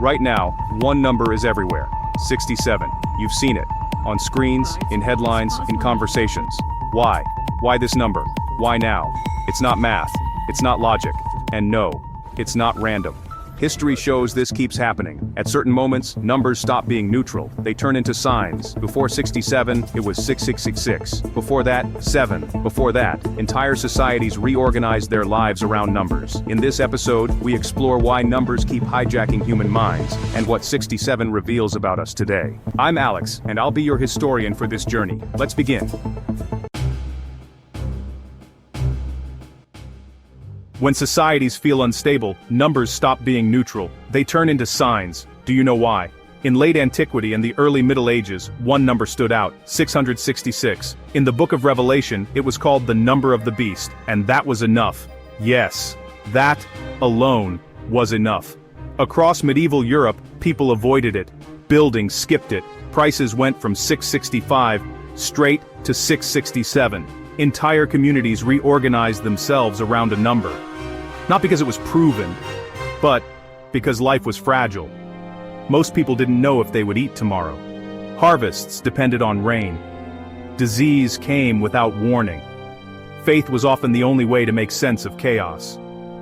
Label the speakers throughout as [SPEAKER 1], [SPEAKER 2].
[SPEAKER 1] Right now, one number is everywhere. 67. You've seen it. On screens, in headlines, in conversations. Why? Why this number? Why now? It's not math. It's not logic. And no, it's not random. History shows this keeps happening. At certain moments, numbers stop being neutral. They turn into signs. Before 67, it was 6666. Before that, 7. Before that, entire societies reorganized their lives around numbers. In this episode, we explore why numbers keep hijacking human minds, and what 67 reveals about us today. I'm Alex, and I'll be your historian for this journey. Let's begin. When societies feel unstable, numbers stop being neutral. They turn into signs. Do you know why? In late antiquity and the early Middle Ages, one number stood out, 666. In the book of Revelation, it was called the number of the beast, and that was enough. Yes, that alone was enough. Across medieval Europe, people avoided it. Buildings skipped it. Prices went from 665 straight to 667. Entire communities reorganized themselves around a number. Not because it was proven, but because life was fragile. Most people didn't know if they would eat tomorrow. Harvests depended on rain. Disease came without warning. Faith was often the only way to make sense of chaos.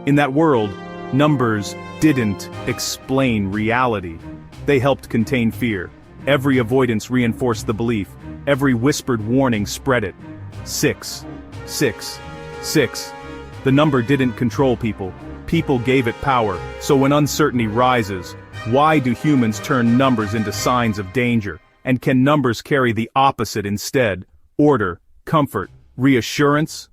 [SPEAKER 1] In that world, numbers didn't explain reality. They helped contain fear. Every avoidance reinforced the belief. Every whispered warning spread it. 6, 6, 6. The number didn't control people. People gave it power. So when uncertainty rises, why do humans turn numbers into signs of danger? And can numbers carry the opposite instead? Order, comfort, reassurance?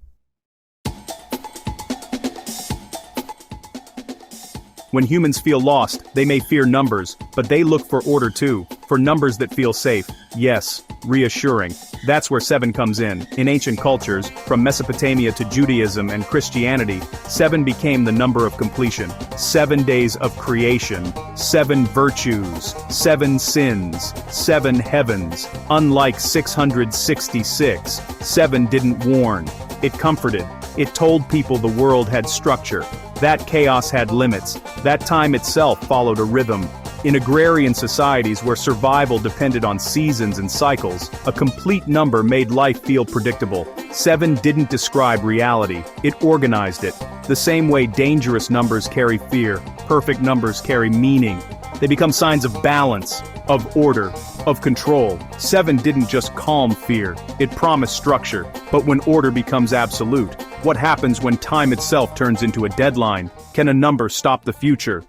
[SPEAKER 1] When humans feel lost, they may fear numbers, but they look for order too, for numbers that feel safe. Yes, reassuring. That's where 7 comes in. In ancient cultures, from Mesopotamia to Judaism and Christianity, 7 became the number of completion. 7 days of creation, 7 virtues, 7 sins, 7 heavens. Unlike 666, 7 didn't warn. It comforted. It told people the world had structure. That chaos had limits. That time itself followed a rhythm. In agrarian societies where survival depended on seasons and cycles, a complete number made life feel predictable. 7 didn't describe reality, it organized it. The same way dangerous numbers carry fear, perfect numbers carry meaning. They become signs of balance, of order, of control. 7 didn't just calm fear, it promised structure. But when order becomes absolute, what happens when time itself turns into a deadline? Can a number stop the future?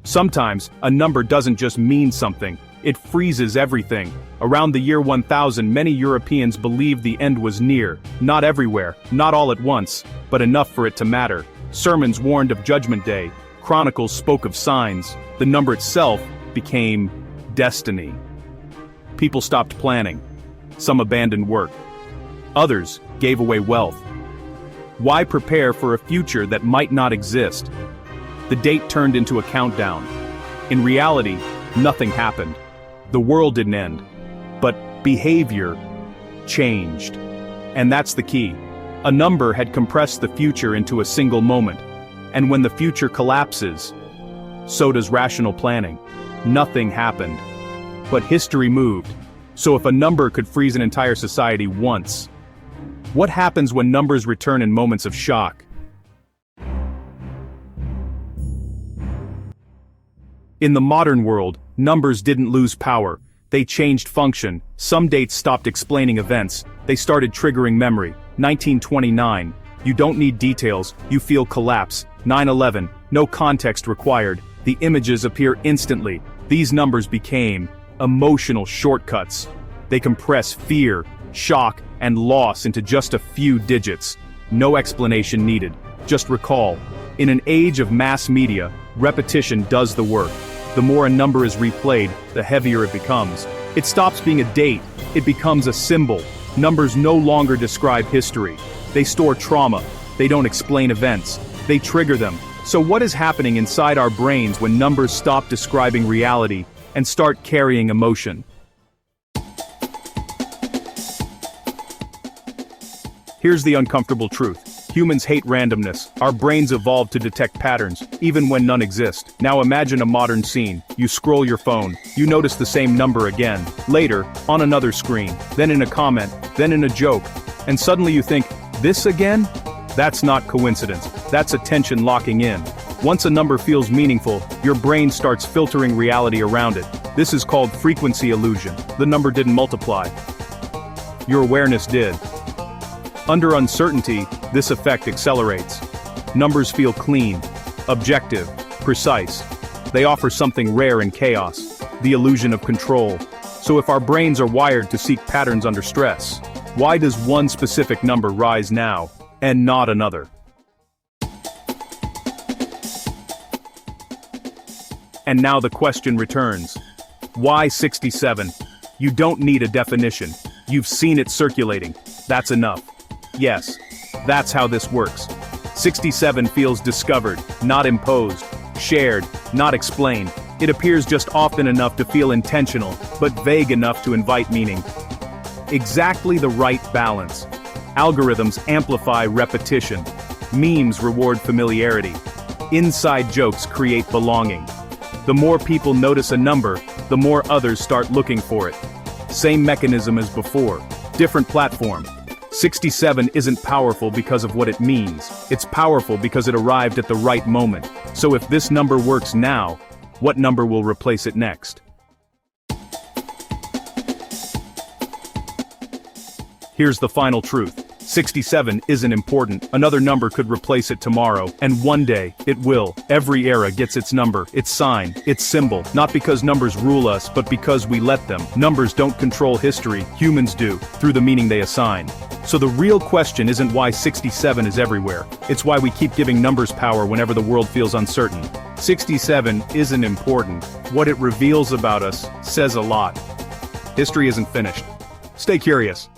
[SPEAKER 1] Sometimes, a number doesn't just mean something, it freezes everything. Around the year 1000, many Europeans believed the end was near. Not everywhere, not all at once, but enough for it to matter. Sermons warned of Judgment Day. Chronicles spoke of signs. The number itself became destiny. People stopped planning. Some abandoned work. Others gave away wealth. Why prepare for a future that might not exist? The date turned into a countdown. In reality, nothing happened. The world didn't end. But behavior changed. And that's the key. A number had compressed the future into a single moment. And when the future collapses, so does rational planning. Nothing happened. But history moved. So if a number could freeze an entire society once, what happens when numbers return in moments of shock? In the modern world, numbers didn't lose power. They changed function. Some dates stopped explaining events. They started triggering memory. 1929. You don't need details, you feel collapse. 9/11. No context required. The images appear instantly. These numbers became emotional shortcuts. They compress fear, shock, and loss into just a few digits. No explanation needed. Just recall. In an age of mass media, repetition does the work. The more a number is replayed, the heavier it becomes. It stops being a date. It becomes a symbol. Numbers no longer describe history. They store trauma. They don't explain events. They trigger them. So what is happening inside our brains when numbers stop describing reality and start carrying emotion? Here's the uncomfortable truth. Humans hate randomness. Our brains evolved to detect patterns, even when none exist. Now imagine a modern scene. You scroll your phone. You notice the same number again. Later, on another screen. Then in a comment. Then in a joke. And suddenly you think, this again? That's not coincidence. That's attention locking in. Once a number feels meaningful, your brain starts filtering reality around it. This is called frequency illusion. The number didn't multiply. Your awareness did. Under uncertainty, this effect accelerates. Numbers feel clean, objective, precise. They offer something rare in chaos, the illusion of control. So if our brains are wired to seek patterns under stress, why does one specific number rise now, and not another? And now the question returns. Why 67? You don't need a definition. You've seen it circulating. That's enough. Yes, that's how this works. 67 feels discovered, not imposed, shared, not explained. It appears just often enough to feel intentional, but vague enough to invite meaning. Exactly the right balance. Algorithms amplify repetition. Memes reward familiarity. Inside jokes create belonging. The more people notice a number, the more others start looking for it. Same mechanism as before, different platform. 67 isn't powerful because of what it means. It's powerful because it arrived at the right moment. So if this number works now, what number will replace it next? Here's the final truth. 67 isn't important. Another number could replace it tomorrow, and one day, it will. Every era gets its number, its sign, its symbol, not because numbers rule us, but because we let them. Numbers don't control history, humans do, through the meaning they assign. So the real question isn't why 67 is everywhere. It's why we keep giving numbers power whenever the world feels uncertain. 67 isn't important. What it reveals about us says a lot. History isn't finished. Stay curious.